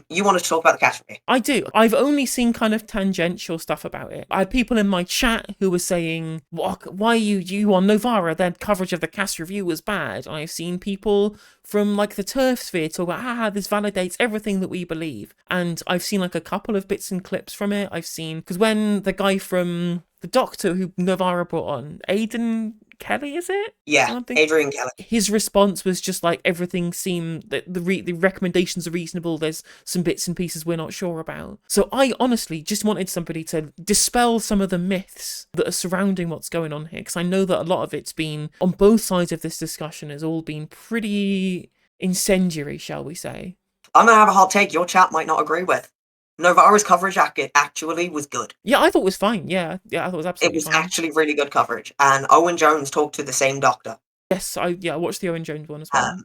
You wanted to talk about the Cass review. I do. I've only seen kind of tangential stuff about it. I had people in my chat who were saying, why you on Novara, their coverage of the Cass review was bad. I've seen people from like the turf sphere talk about, this validates everything that we believe. And I've seen like a couple of bits and clips from it. I've seen, because when the guy from the doctor who Novara brought on, Aidan Kelly, is it? Yeah, Something. Adrian Kelly. His response was just like everything seemed that the recommendations are reasonable. There's some bits and pieces we're not sure about. So I honestly just wanted somebody to dispel some of the myths that are surrounding what's going on here, because I know that a lot of it's been on both sides of this discussion has all been pretty incendiary, shall we say. I'm gonna have a hot take your chat might not agree with. Novara's coverage actually was good. Yeah, I thought it was fine. Yeah, I thought it was It absolutely was fine. actually really good coverage, and Owen Jones talked to the same doctor. Yes, I watched the Owen Jones one as well.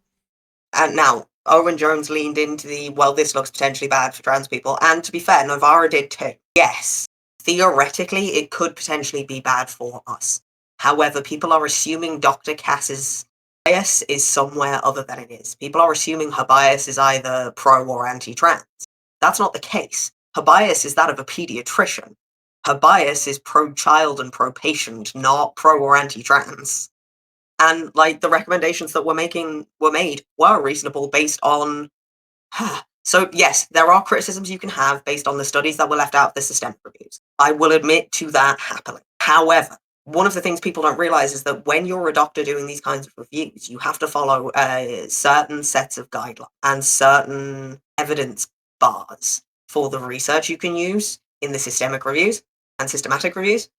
And now Owen Jones leaned into this looks potentially bad for trans people, and to be fair, Novara did too. Yes, theoretically, it could potentially be bad for us. However, people are assuming Dr. Cass's bias is somewhere other than it is. People are assuming her bias is either pro or anti-trans. That's not the case. Her bias is that of a pediatrician. Her bias is pro-child and pro-patient, not pro or anti-trans. And like the recommendations that were made were reasonable based on. So yes, there are criticisms you can have based on the studies that were left out of the systemic reviews. I will admit to that happily. However, one of the things people don't realize is that when you're a doctor doing these kinds of reviews, you have to follow certain sets of guidelines and certain evidence bars for the research you can use in the systemic reviews and systematic reviews.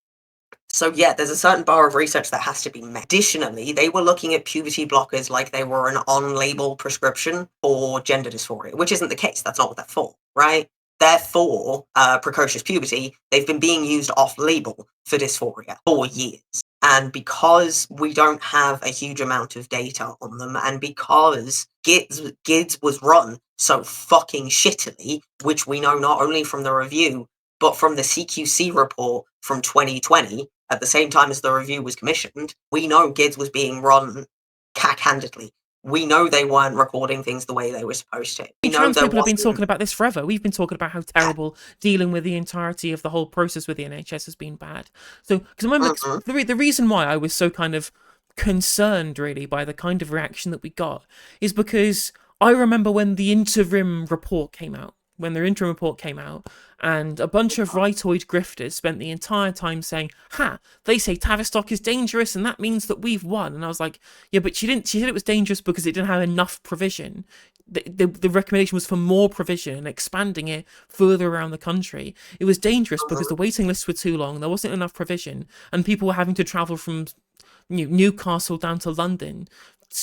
So yeah, there's a certain bar of research that has to be met. Additionally, they were looking at puberty blockers like they were an on-label prescription for gender dysphoria, which isn't the case. That's not what they're for, right? They're for precocious puberty. They've been being used off-label for dysphoria for years. And because we don't have a huge amount of data on them, and because GIDS was run so fucking shittily, which we know not only from the review, but from the CQC report from 2020, at the same time as the review was commissioned, we know GIDS was being run cack-handedly. We know they weren't recording things the way they were supposed to. We know Trans there people have been wasn't. talking about this forever. We've been talking about how terrible dealing with the entirety of the whole process with the NHS has been bad. So, because I remember the reason why I was so kind of concerned, really, by the kind of reaction that we got is because I remember when the interim report came out. When their interim report came out, and a bunch of rightoid grifters spent the entire time saying, they say Tavistock is dangerous and that means that we've won. And I was like, yeah, but she said it was dangerous because it didn't have enough provision. The recommendation was for more provision and expanding it further around the country. It was dangerous because the waiting lists were too long, there wasn't enough provision, and people were having to travel from Newcastle down to London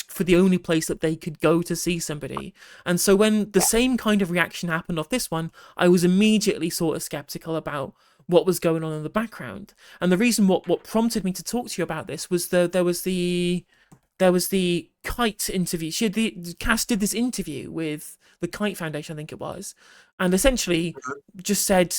for the only place that they could go to see somebody. And so when the same kind of reaction happened off this one, I was immediately sort of skeptical about what was going on in the background. And the reason what prompted me to talk to you about this was there was the Kite interview. Cass did this interview with the Kite Foundation, I think it was, and essentially just said,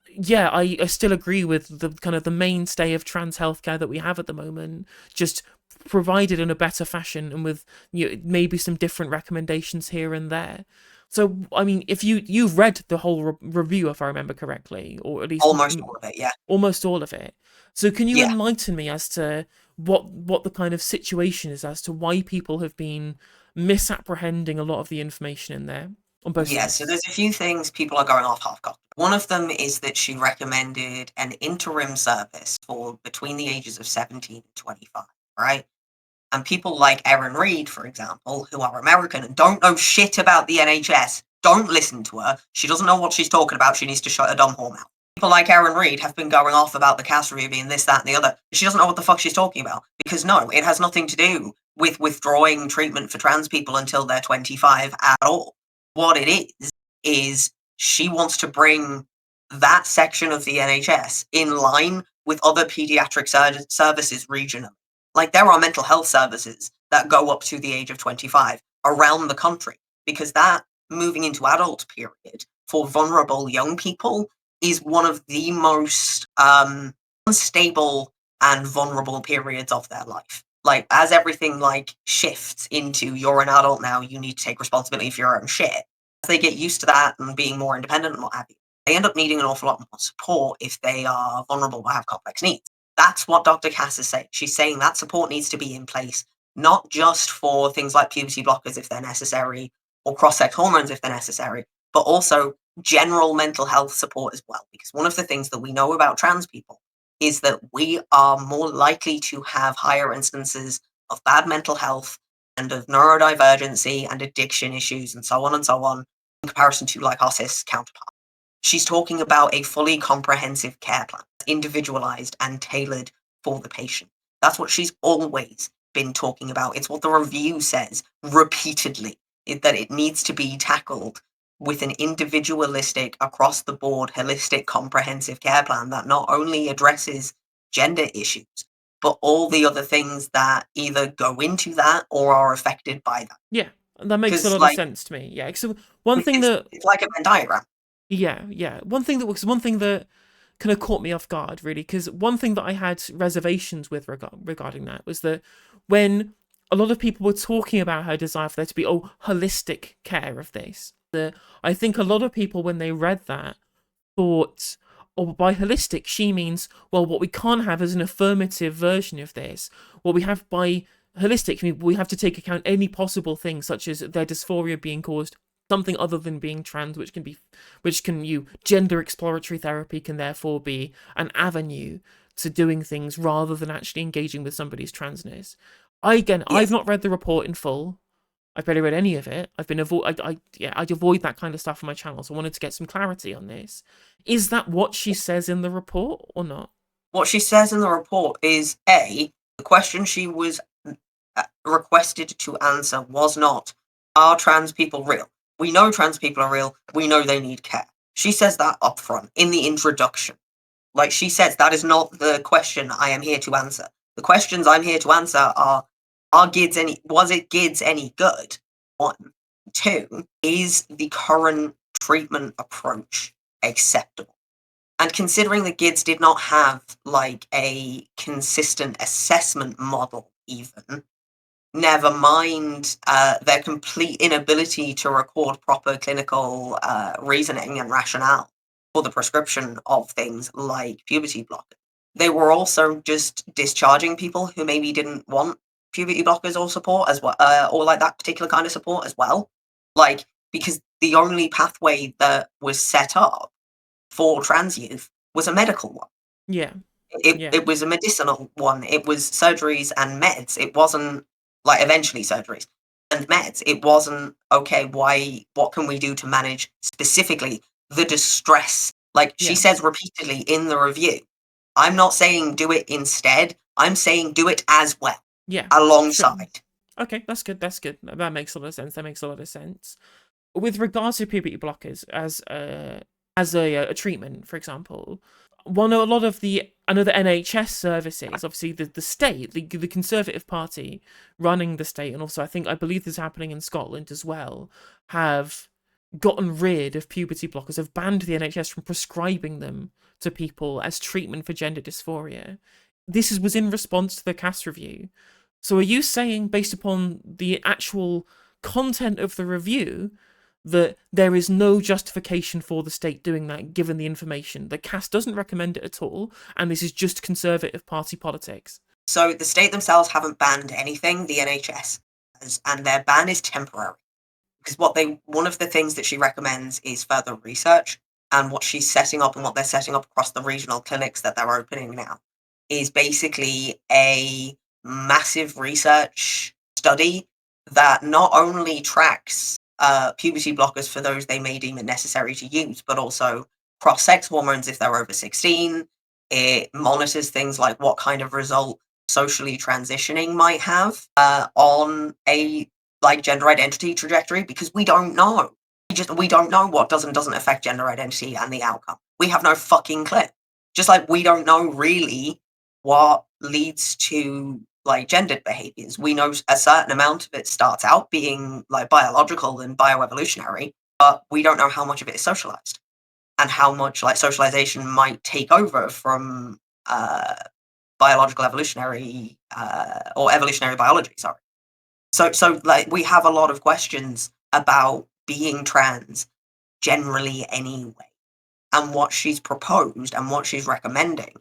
yeah, I still agree with the kind of the mainstay of trans healthcare that we have at the moment, just provided in a better fashion and with maybe some different recommendations here and there. So, I mean, if you've read the whole review, if I remember correctly, or at least Almost all of it, yeah. almost all of it. So, can you Yeah. enlighten me as to what the kind of situation is, as to why people have been misapprehending a lot of the information in there on both Yeah, sides? so there's a few things people are going off half-cocked. One of them is that she recommended an interim service for between the ages of 17 and 25, right? And people like Erin Reed, for example, who are American and don't know shit about the NHS, don't listen to her. She doesn't know what she's talking about. She needs to shut her dumb whore mouth. People like Erin Reed have been going off about the Cass review being this, that, and the other. She doesn't know what the fuck she's talking about. Because no, it has nothing to do with withdrawing treatment for trans people until they're 25 at all. What it is she wants to bring that section of the NHS in line with other pediatric services regionally. Like, there are mental health services that go up to the age of 25 around the country, because that moving into adult period for vulnerable young people is one of the most unstable and vulnerable periods of their life. Like, as everything like shifts into you're an adult now, you need to take responsibility for your own shit. As they get used to that and being more independent and what have you, they end up needing an awful lot more support if they are vulnerable or have complex needs. That's what Dr. Cass is saying. She's saying that support needs to be in place, not just for things like puberty blockers if they're necessary, or cross-sex hormones if they're necessary, but also general mental health support as well. Because one of the things that we know about trans people is that we are more likely to have higher instances of bad mental health and of neurodivergency and addiction issues and so on in comparison to like our cis counterparts. She's talking about a fully comprehensive care plan, individualized and tailored for the patient. That's what she's always been talking about. It's what the review says repeatedly, that it needs to be tackled with an individualistic, across the board, holistic, comprehensive care plan that not only addresses gender issues, but all the other things that either go into that or are affected by that. Yeah, that makes a lot of sense to me. Yeah, so one thing that it's like a Venn diagram. Yeah. One thing that kind of caught me off guard, really, because one thing that I had reservations with regarding that was that when a lot of people were talking about her desire for there to be holistic care of this, that I think a lot of people when they read that thought, by holistic she means, well, what we can't have is an affirmative version of this. What we have by holistic, I mean, we have to take account any possible things such as their dysphoria being caused something other than being trans, gender exploratory therapy can therefore be an avenue to doing things rather than actually engaging with somebody's transness. I've not read the report in full. I've barely read any of it. I'd avoid that kind of stuff on my channel, so I wanted to get some clarity on this. Is that what she says in the report or not? What she says in the report is the question she was requested to answer was not, are trans people real? We know trans people are real. We know they need care. She says that up front in the introduction. Like she says, that is not the question I am here to answer. The questions I'm here to answer are was it GIDS any good? 1. 2, is the current treatment approach acceptable? And considering that GIDS did not have like a consistent assessment model even, never mind their complete inability to record proper clinical reasoning and rationale for the prescription of things like puberty blockers. They were also just discharging people who maybe didn't want puberty blockers or support as well, or like that particular kind of support as well. Like, because the only pathway that was set up for trans youth was a medical one. Yeah. It was a medicinal one. It was surgeries and meds. It wasn't like eventually surgeries and meds. It wasn't, okay, what can we do to manage specifically the distress? Like she says repeatedly in the review, I'm not saying do it instead. I'm saying do it as well. Yeah. Alongside. Sure. Okay, that's good. That makes a lot of sense. With regards to puberty blockers as a treatment, for example, a lot of the NHS services, obviously the state, the Conservative Party running the state, and also I believe this is happening in Scotland as well, have gotten rid of puberty blockers, have banned the NHS from prescribing them to people as treatment for gender dysphoria. This was in response to the Cass review. So are you saying, based upon the actual content of the review, that there is no justification for the state doing that, given the information? The Cass doesn't recommend it at all, and this is just Conservative Party politics. So the state themselves haven't banned anything, the NHS has, and their ban is temporary. Because one of the things that she recommends is further research, and what she's setting up and what they're setting up across the regional clinics that they're opening now is basically a massive research study that not only tracks puberty blockers for those they may deem it necessary to use, but also cross-sex hormones if they're over 16. It monitors things like what kind of result socially transitioning might have on a like gender identity trajectory, because we don't know. We don't know what does and doesn't affect gender identity and the outcome. We have no fucking clue. Just like we don't know really what leads to like gendered behaviors. We know a certain amount of it starts out being like biological and bioevolutionary, but we don't know how much of it is socialized and how much like socialization might take over from biological evolutionary or evolutionary biology. Sorry. So like we have a lot of questions about being trans generally anyway. And what she's proposed and what she's recommending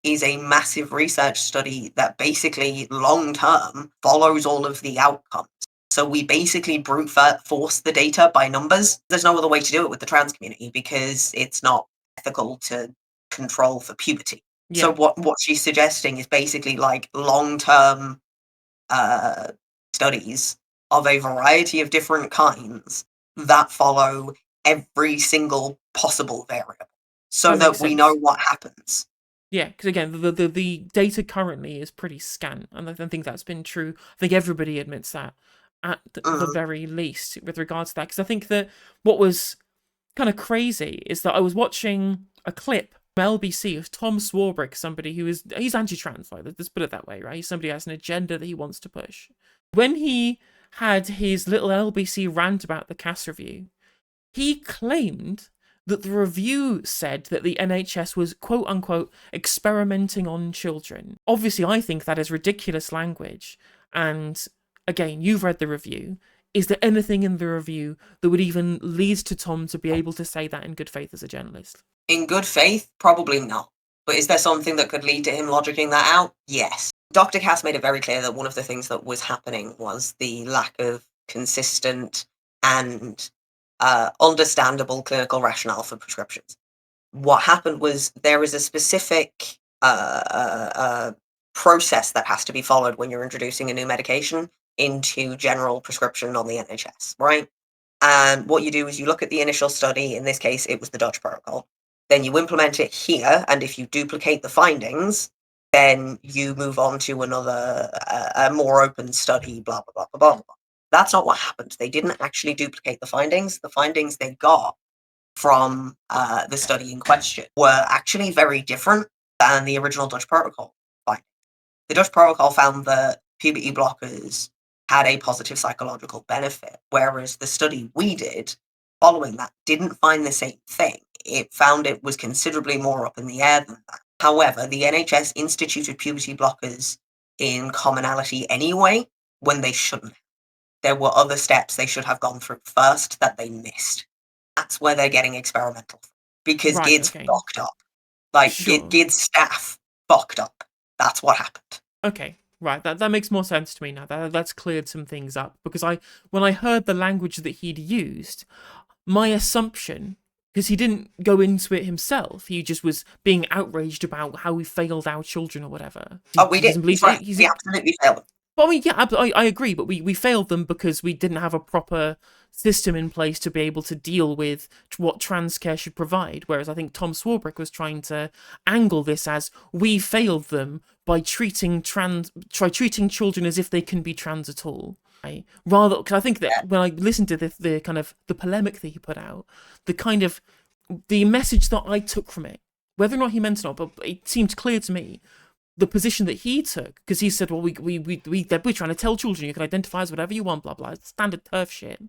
is a massive research study that basically long term follows all of the outcomes. So we basically brute force the data by numbers. There's no other way to do it with the trans community because it's not ethical to control for puberty. So Yeah. what she's suggesting is basically like long-term studies of a variety of different kinds that follow every single possible variable so That makes that we know sense. what happens. Yeah, because again, the data currently is pretty scant, and I think that's been true. I think everybody admits that at the Mm. very least with regards to that. Because I think that what was kind of crazy is that I was watching a clip from LBC of Tom Swarbrick, somebody he's anti-trans, like let's put it that way, right? He's somebody who has an agenda that he wants to push. When he had his little LBC rant about the Cass review, he claimed that the review said that the NHS was quote unquote experimenting on children. Obviously, I think that is ridiculous language. And again, you've read the review. Is there anything in the review that would even lead to Tom to be able to say that in good faith as a journalist? In good faith, probably not. But is there something that could lead to him logicking that out? Yes. Dr. Cass made it very clear that one of the things that was happening was the lack of consistent and understandable clinical rationale for prescriptions. What happened was there is a specific process that has to be followed when you're introducing a new medication into general prescription on the NHS, right? And what you do is you look at the initial study, in this case, it was the Dutch protocol. Then you implement it here, and if you duplicate the findings, then you move on to another, a more open study, blah, blah, blah, blah, blah, blah. That's not what happened. They didn't actually duplicate the findings. The findings they got from the study in question were actually very different than the original Dutch protocol findings. The Dutch protocol found that puberty blockers had a positive psychological benefit, whereas the study we did following that didn't find the same thing. It found it was considerably more up in the air than that. However, the NHS instituted puberty blockers in commonality anyway when they shouldn't. There were other steps they should have gone through first that they missed. That's where they're getting experimental because Right, GID's okay. fucked up. Like, Sure. GID's staff fucked up. That's what happened. Okay, right. That makes more sense to me now. That's cleared some things up because when I heard the language that he'd used, my assumption, because he didn't go into it himself, he just was being outraged about how we failed our children or whatever. Oh, we He did. doesn't He's believe right. he's. We absolutely failed them. Well, I mean, yeah, I agree, but we failed them because we didn't have a proper system in place to be able to deal with what trans care should provide. Whereas I think Tom Swarbrick was trying to angle this as we failed them by treating children as if they can be trans at all. Right? Rather, because I think that Yeah. when I listened to the kind of the polemic that he put out, the kind of the message that I took from it, whether or not he meant it or not, but it seemed clear to me the position that he took, because he said, well, we're trying to tell children you can identify as whatever you want, blah, blah, standard turf shit.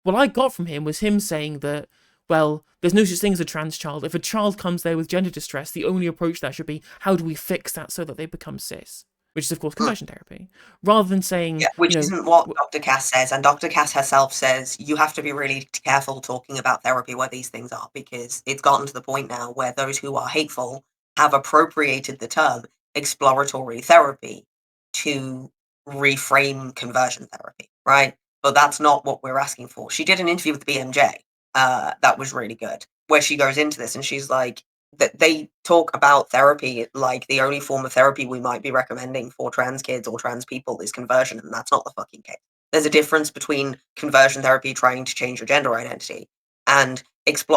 What I got from him was him saying that, well, there's no such thing as a trans child. If a child comes there with gender distress, the only approach there should be, how do we fix that so that they become cis? Which is, of course, Mm. conversion therapy. Rather than saying, Yeah, which isn't what Dr. Cass says. And Dr. Cass herself says you have to be really careful talking about therapy where these things are because it's gotten to the point now where those who are hateful have appropriated the term exploratory therapy to reframe conversion therapy, right? But that's not what we're asking for. She did an interview with the BMJ that was really good, where she goes into this and she's like, that they talk about therapy like the only form of therapy we might be recommending for trans kids or trans people is conversion, and that's not the fucking case. There's a difference between conversion therapy trying to change your gender identity and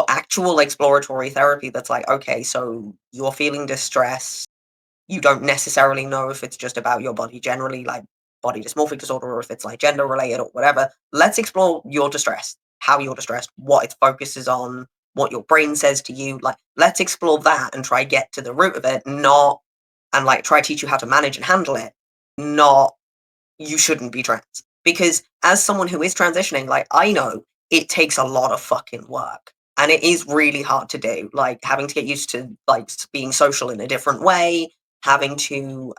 actual exploratory therapy that's like, okay, so you're feeling distress, you don't necessarily know if it's just about your body generally, like body dysmorphic disorder, or if it's like gender related or whatever. Let's explore your distress, how you're distressed, what it focuses on, what your brain says to you. Like, let's explore that and try get to the root of it, not and like try teach you how to manage and handle it, not you shouldn't be trans. Because as someone who is transitioning, like I know it takes a lot of fucking work. And it is really hard to do, like having to get used to like being social in a different way, having to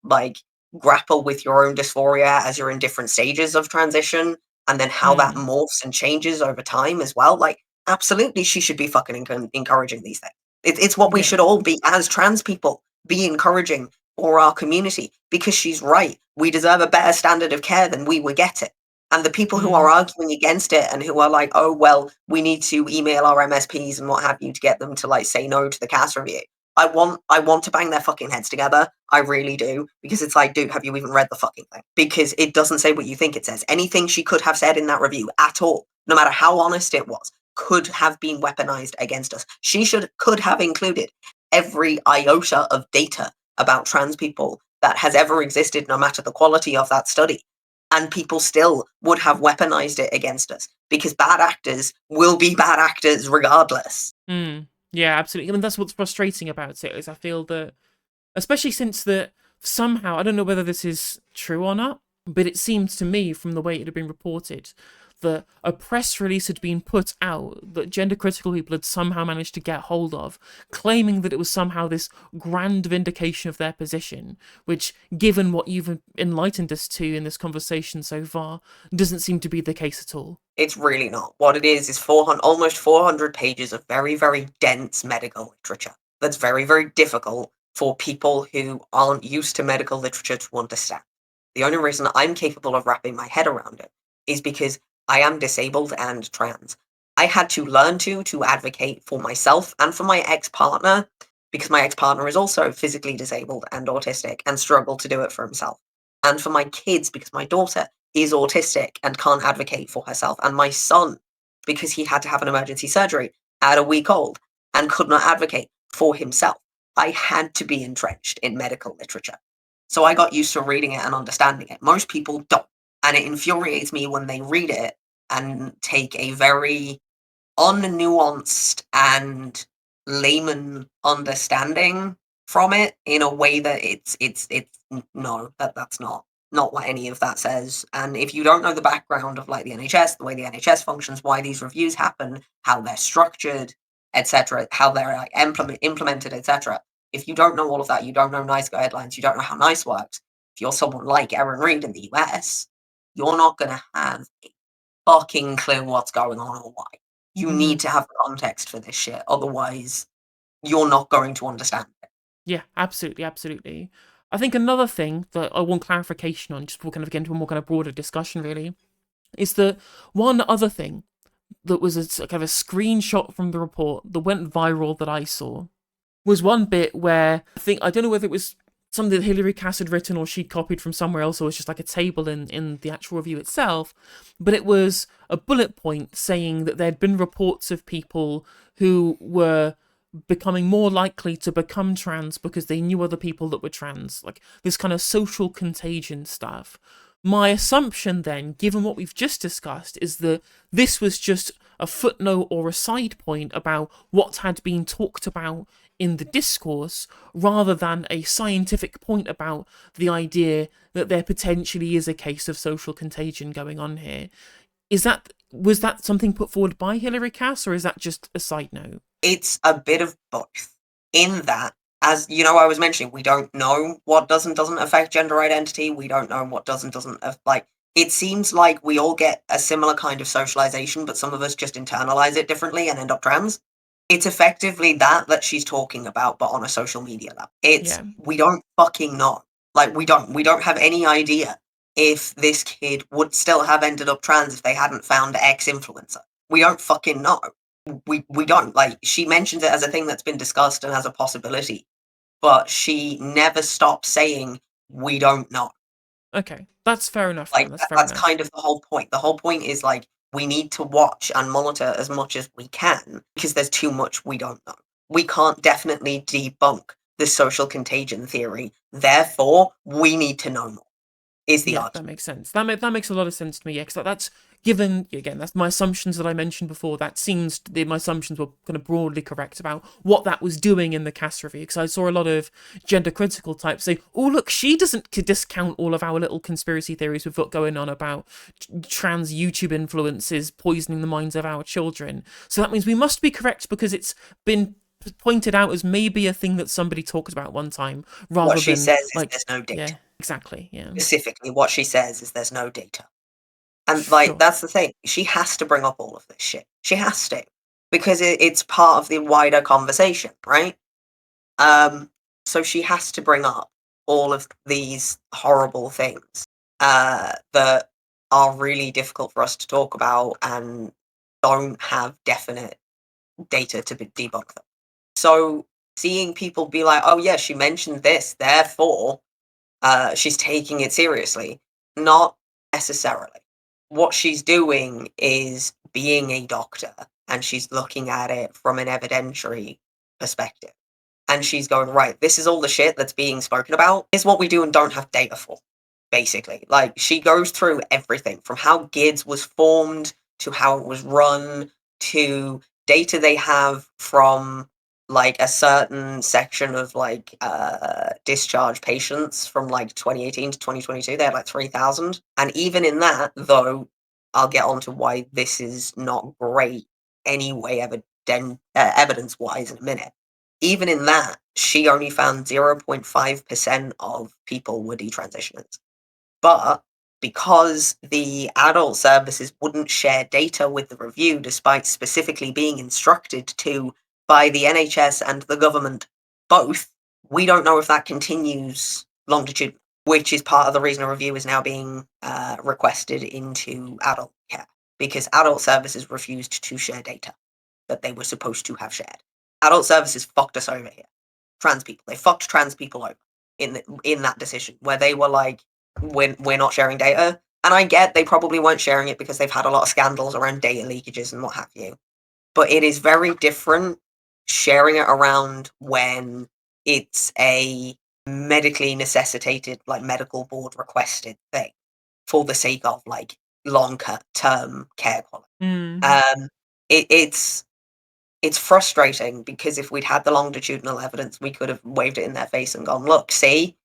like grapple with your own dysphoria as you're in different stages of transition. and then how that morphs and changes over time as well. Like, absolutely, she should be fucking encouraging these things. It's what we Yeah. should all be as trans people, be encouraging for our community, because she's right. We deserve a better standard of care than we were getting. And the people who are arguing against it and who are like, oh, well, we need to email our MSPs and what have you to get them to like say no to the Cass review. I want to bang their fucking heads together. I really do. Because it's like, dude, have you even read the fucking thing? Because it doesn't say what you think it says. Anything she could have said in that review at all, no matter how honest it was, could have been weaponized against us. She could have included every iota of data about trans people that has ever existed, no matter the quality of that study. And people still would have weaponized it against us, because bad actors will be bad actors regardless. Yeah, absolutely. I mean, that's what's frustrating about it, is I feel that, especially since that somehow, I don't know whether this is true or not, but it seems to me from the way it had been reported that a press release had been put out that gender critical people had somehow managed to get hold of, claiming that it was somehow this grand vindication of their position, which, given what you've enlightened us to in this conversation so far, doesn't seem to be the case at all. It's really not. What it is 400, almost 400 pages of very, very dense medical literature that's very, very difficult for people who aren't used to medical literature to understand. The only reason I'm capable of wrapping my head around it is because I am disabled and trans. I had to learn to advocate for myself and for my ex-partner, because my ex-partner is also physically disabled and autistic and struggled to do it for himself. And for my kids, because my daughter is autistic and can't advocate for herself, and my son, because he had to have an emergency surgery at a week old and could not advocate for himself. I had to be entrenched in medical literature. So I got used to reading it and understanding it. Most people don't. And it infuriates me when they read it and take a very unnuanced and layman understanding from it in a way that it's no, that's not what any of that says. And if you don't know the background of like the NHS, the way the NHS functions, why these reviews happen, how they're structured, etc., how they're like implemented, etc. If you don't know all of that, you don't know NICE guidelines, you don't know how NICE works. If you're someone like Erin Reed in the US, you're not going to have a fucking clue what's going on or why. You need to have context for this shit. Otherwise, you're not going to understand it. Yeah, absolutely, absolutely. I think another thing that I want clarification on, just before kind of getting into a more kind of broader discussion, really, is that one other thing that was a kind of a screenshot from the report that went viral that I saw was one bit where I don't know whether it was something that Hilary Cass had written or she'd copied from somewhere else, or it's just like a table in the actual review itself, but it was a bullet point saying that there'd been reports of people who were becoming more likely to become trans because they knew other people that were trans, like this kind of social contagion stuff. My assumption then, given what we've just discussed, is that this was just a footnote or a side point about what had been talked about in the discourse, rather than a scientific point about the idea that there potentially is a case of social contagion going on here. Was that something put forward by Hilary Cass, or is that just a side note? It's a bit of both. In that, as you know, I was mentioning, we don't know what does and doesn't affect gender identity. We don't know what does and doesn't like. It seems like we all get a similar kind of socialization, but some of us just internalize it differently and end up trans. It's effectively that she's talking about, but on a social media level. Yeah. We don't fucking know. Like, we don't have any idea if this kid would still have ended up trans if they hadn't found X influencer. We don't fucking know. We don't. Like, she mentions it as a thing that's been discussed and as a possibility, but she never stops saying we don't know. Okay, that's fair enough Like, then. That's fair that's enough. kind of the whole point. The whole point is like, we need to watch and monitor as much as we can, because there's too much we don't know. We can't definitely debunk the social contagion theory. Therefore, we need to know more. Is the Yeah, argument. that makes sense. That makes a lot of sense to me. Yeah, because that's given again. That's my assumptions that I mentioned before. That seems my assumptions were kind of broadly correct about what that was doing in the Cass review. Because I saw a lot of gender critical types say, "Oh, look, she doesn't discount all of our little conspiracy theories we've got going on about trans YouTube influences poisoning the minds of our children. So that means we must be correct because it's been pointed out as maybe a thing that somebody talked about one time, rather What she than says is like, there's no data. yeah, exactly, yeah." Specifically, what she says is there's no data. And, like, Sure. that's the thing. She has to bring up all of this shit. She has to. Because it's part of the wider conversation, right? Um, so she has to bring up all of these horrible things that are really difficult for us to talk about and don't have definite data to debunk them. So seeing people be like, "Oh yeah, she mentioned this, therefore she's taking it seriously," not necessarily. What she's doing is being a doctor, and she's looking at it from an evidentiary perspective. And she's going, right, this is all the shit that's being spoken about. Is what we do and don't have data for, basically. Like, she goes through everything from how GIDS was formed to how it was run to data they have from like a certain section of like discharge patients from like 2018 to 2022. They had like 3,000. And even in that, though, I'll get on to why this is not great anyway, evidence wise in a minute. Even in that, she only found 0.5% of people were detransitioners. But because the adult services wouldn't share data with the review, despite specifically being instructed to by the NHS and the government both, we don't know if that continues longitudinally, which is part of the reason a review is now being requested into adult care, because adult services refused to share data that they were supposed to have shared. Adult services fucked us over here. Trans people, they fucked trans people over in that decision where they were like, we're not sharing data. And I get they probably weren't sharing it because they've had a lot of scandals around data leakages and what have you. But it is very different sharing it around when it's a medically necessitated, like medical board requested thing for the sake of like long term care quality. Mm. Um, it's frustrating because if we'd had the longitudinal evidence, we could have waved it in their face and gone, look, see,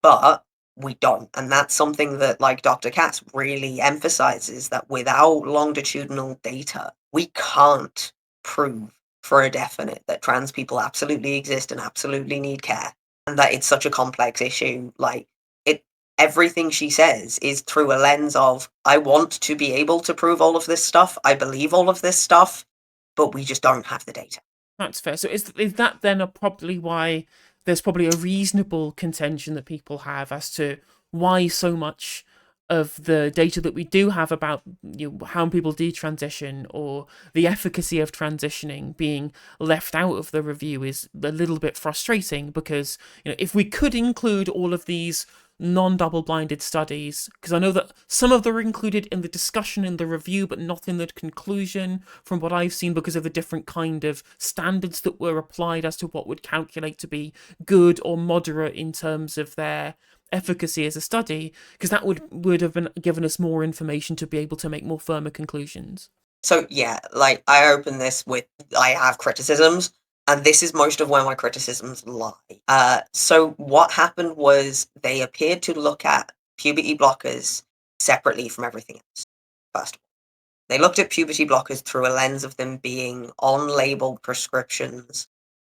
but we don't. And that's something that like Dr. Cass really emphasizes, that without longitudinal data, we can't prove for a definite that trans people absolutely exist and absolutely need care. And that it's such a complex issue. Like it everything she says is through a lens of, I want to be able to prove all of this stuff. I believe all of this stuff, but we just don't have the data. That's fair. So is that then probably why there's probably a reasonable contention that people have as to why so much of the data that we do have about how people detransition or the efficacy of transitioning being left out of the review is a little bit frustrating, because if we could include all of these non-double-blinded studies, because I know that some of them are included in the discussion in the review but not in the conclusion from what I've seen, because of the different kind of standards that were applied as to what would calculate to be good or moderate in terms of their efficacy as a study, because that would have been given us more information to be able to make more firmer conclusions. So yeah, like I open this with, I have criticisms, and this is most of where my criticisms lie. So what happened was they appeared to look at puberty blockers separately from everything else. First of all, they looked at puberty blockers through a lens of them being on-label prescriptions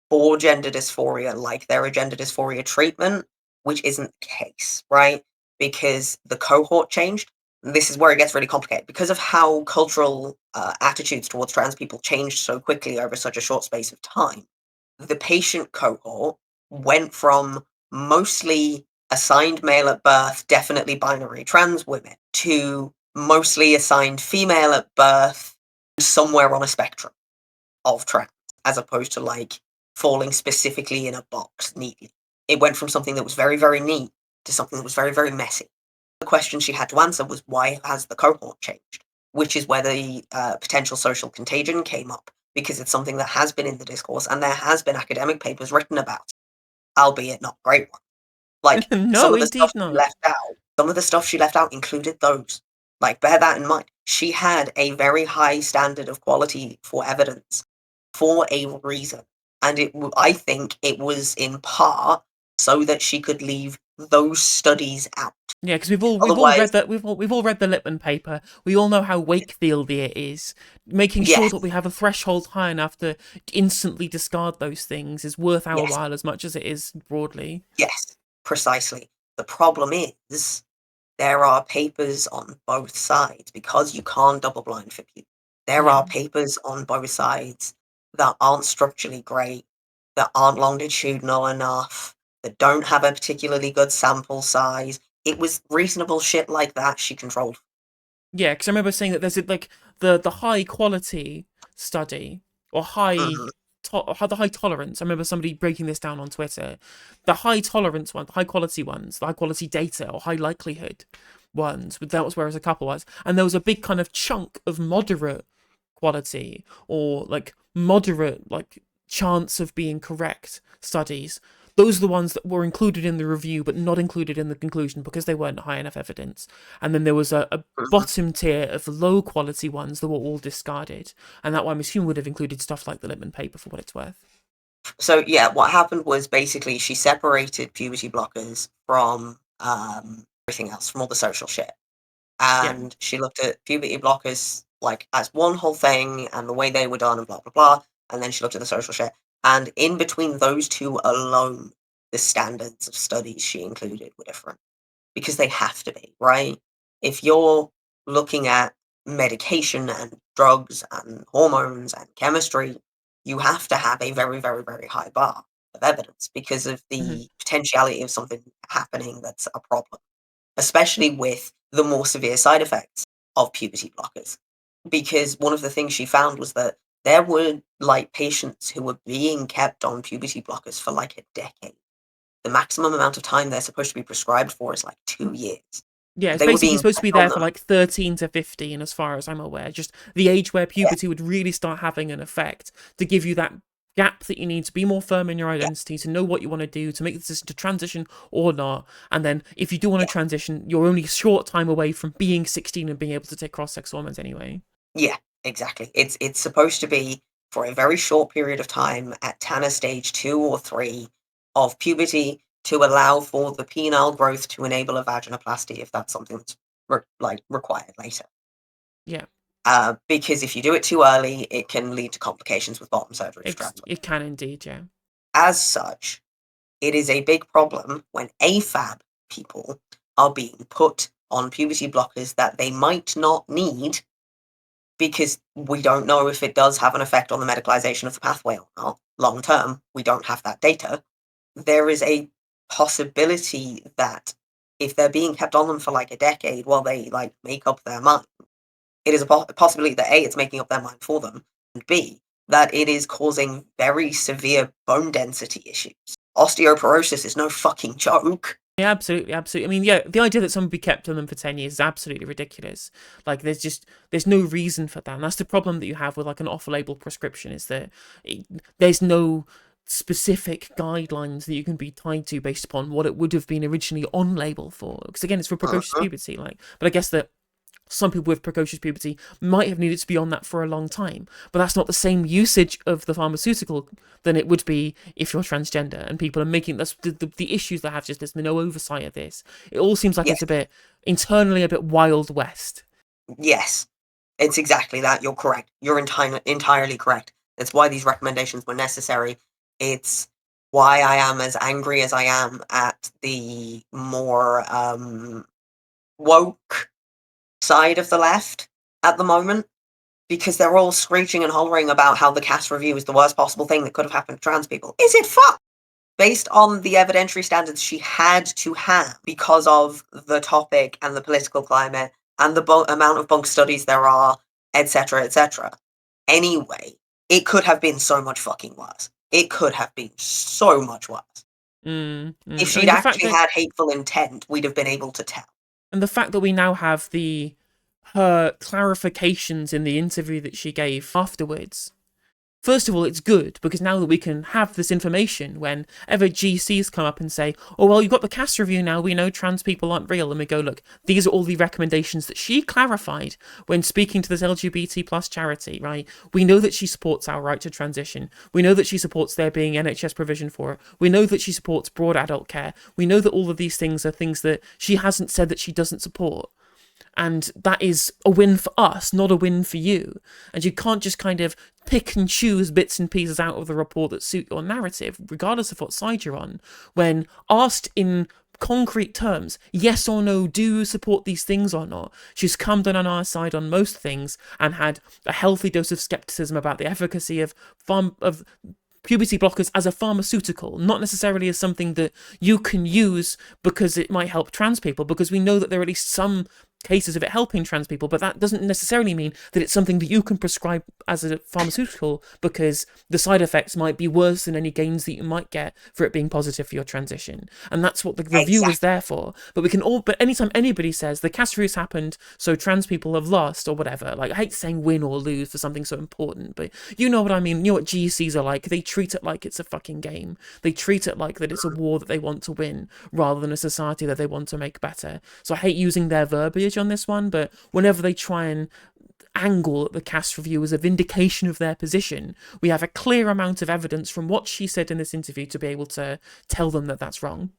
for gender dysphoria, like they're a gender dysphoria treatment, which isn't the case, right? Because the cohort changed. This is where it gets really complicated because of how cultural attitudes towards trans people changed so quickly over such a short space of time. The patient cohort went from mostly assigned male at birth, definitely binary trans women, to mostly assigned female at birth, somewhere on a spectrum of trans, as opposed to like falling specifically in a box neatly. It went from something that was very, very neat to something that was very, very messy. The question she had to answer was, why has the cohort changed? Which is where the potential social contagion came up, because it's something that has been in the discourse and there has been academic papers written about, albeit not great ones. Like some No, of the stuff indeed she not. left out, some of the stuff she left out included those. Like bear that in mind. She had a very high standard of quality for evidence for a reason, and I think it was in part so that she could leave those studies out. Yeah, because we've all Otherwise, read that we've all read the Lippmann paper. We all know how Wakefieldy it is. Making sure that yes, we have a threshold high enough to instantly discard those things is worth our yes, while as much as it is broadly. yes, precisely. The problem is there are papers on both sides because you can't double blind for people. There Yeah. are papers on both sides that aren't structurally great, that aren't longitudinal enough, that don't have a particularly good sample size. It was reasonable shit like that she controlled. Yeah, because I remember saying that there's like the high quality study or Mhm, the high tolerance. I remember somebody breaking this down on Twitter. The high tolerance one, the high quality ones, the high quality data or high likelihood ones. But that was whereas a couple was, and there was a big kind of chunk of moderate quality or like moderate like chance of being correct studies. Those are the ones that were included in the review but not included in the conclusion because they weren't high enough evidence. And then there was a mhm. bottom tier of low quality ones that were all discarded. And that one I'm assuming would have included stuff like the Lippmann paper for what it's worth. So yeah, what happened was basically she separated puberty blockers from everything else, from all the social shit. Yeah. And she looked at puberty blockers like as one whole thing and the way they were done and blah blah blah. And then she looked at the social shit. And in between those two alone, the standards of studies she included were different because they have to be, right? If you're looking at medication and drugs and hormones and chemistry, you have to have a very, very, very high bar of evidence because of Hmm. the potentiality of something happening that's a problem, especially with the more severe side effects of puberty blockers. Because one of the things she found was that there were like patients who were being kept on puberty blockers for like a decade. The maximum amount of time they're supposed to be prescribed for is like 2 years. Yeah, But it's they were basically being supposed to be kept on there for them. like 13 to 15, as far as I'm aware. Just the age where Yeah, puberty would really start having an effect to give you that gap that you need to be more firm in your yeah, identity, to know what you want to do, to make the decision to transition or not. And then if you do want to yeah, transition, you're only a short time away from being 16 and being able to take cross-sex hormones anyway. yeah, exactly. It's supposed to be for a very short period of time at Tanner stage 2 or 3 of puberty to allow for the penile growth to enable a vaginoplasty if that's something that's required later. Yeah, Because if you do it too early, it can lead to complications with bottom surgery for trans women. it can indeed, yeah. As such, it is a big problem when AFAB people are being put on puberty blockers that they might not need because we don't know if it does have an effect on the medicalization of the pathway or not. Long term, we don't have that data. There is a possibility that if they're being kept on them for like a decade while they like make up their mind, it is a possibility that A, it's making up their mind for them, and B, that it is causing very severe bone density issues. Osteoporosis is no fucking joke. Yeah, absolutely, absolutely. I mean, yeah, the idea that someone would be kept on them for 10 years is absolutely ridiculous. Like, there's no reason for that. And that's the problem that you have with, like, an off-label prescription is that it, there's no specific guidelines that you can be tied to based upon what it would have been originally on label for. Because, again, it's for precocious Mhm. puberty, like, but I guess that some people with precocious puberty might have needed to be on that for a long time, but that's not the same usage of the pharmaceutical than it would be if you're transgender. And people are making that's the issues they have. Just there's no oversight of this. It all seems like Yes, it's a bit internally a bit wild west. yes, it's exactly that. You're correct. You're entirely correct. It's why these recommendations were necessary. It's why I am as angry as I am at the more woke side of the left at the moment because they're all screeching and hollering about how the Cass review is the worst possible thing that could have happened to trans people. Is it fuck? Based on the evidentiary standards she had to have because of the topic and the political climate and the amount of bunk studies there are, etc., etc. Anyway, it could have been so much fucking worse. It could have been so much worse. If I she'd mean, the fact actually that had hateful intent, we'd have been able to tell. we now have the her clarifications in the interview that she gave afterwards. First of all, it's good because now that we can have this information whenever GCs come up and say, oh, well, you've got the Cass review now, we know trans people aren't real. And we go, look, these are all the recommendations that she clarified when speaking to this LGBT plus charity, right? We know that she supports our right to transition. We know that she supports there being NHS provision for it. We know that she supports broad adult care. We know that all of these things are things that she hasn't said that she doesn't support. And that is a win for us, not a win for you. And you can't just kind of pick and choose bits and pieces out of the report that suit your narrative, regardless of what side you're on, when asked in concrete terms, yes or no, do you support these things or not? She's come down on our side on most things and had a healthy dose of skepticism about the efficacy of puberty blockers as a pharmaceutical, not necessarily as something that you can use because it might help trans people, because we know that there are at least some cases of it helping trans people, but that doesn't necessarily mean that it's something that you can prescribe as a pharmaceutical, because the side effects might be worse than any gains that you might get for it being positive for your transition. And that's what the review was there for. But anytime anybody says the Cass reviews happened, so trans people have lost or whatever, like, I hate saying win or lose for something so important, but you know what I mean. You know what GCs are like. They treat it like it's a fucking game. They treat it like that it's a war that they want to win rather than a society that they want to make better. So I hate using their verbiage on this one, but whenever they try and angle the Cass review as a vindication of their position, we have a clear amount of evidence from what she said in this interview to be able to tell them that that's wrong.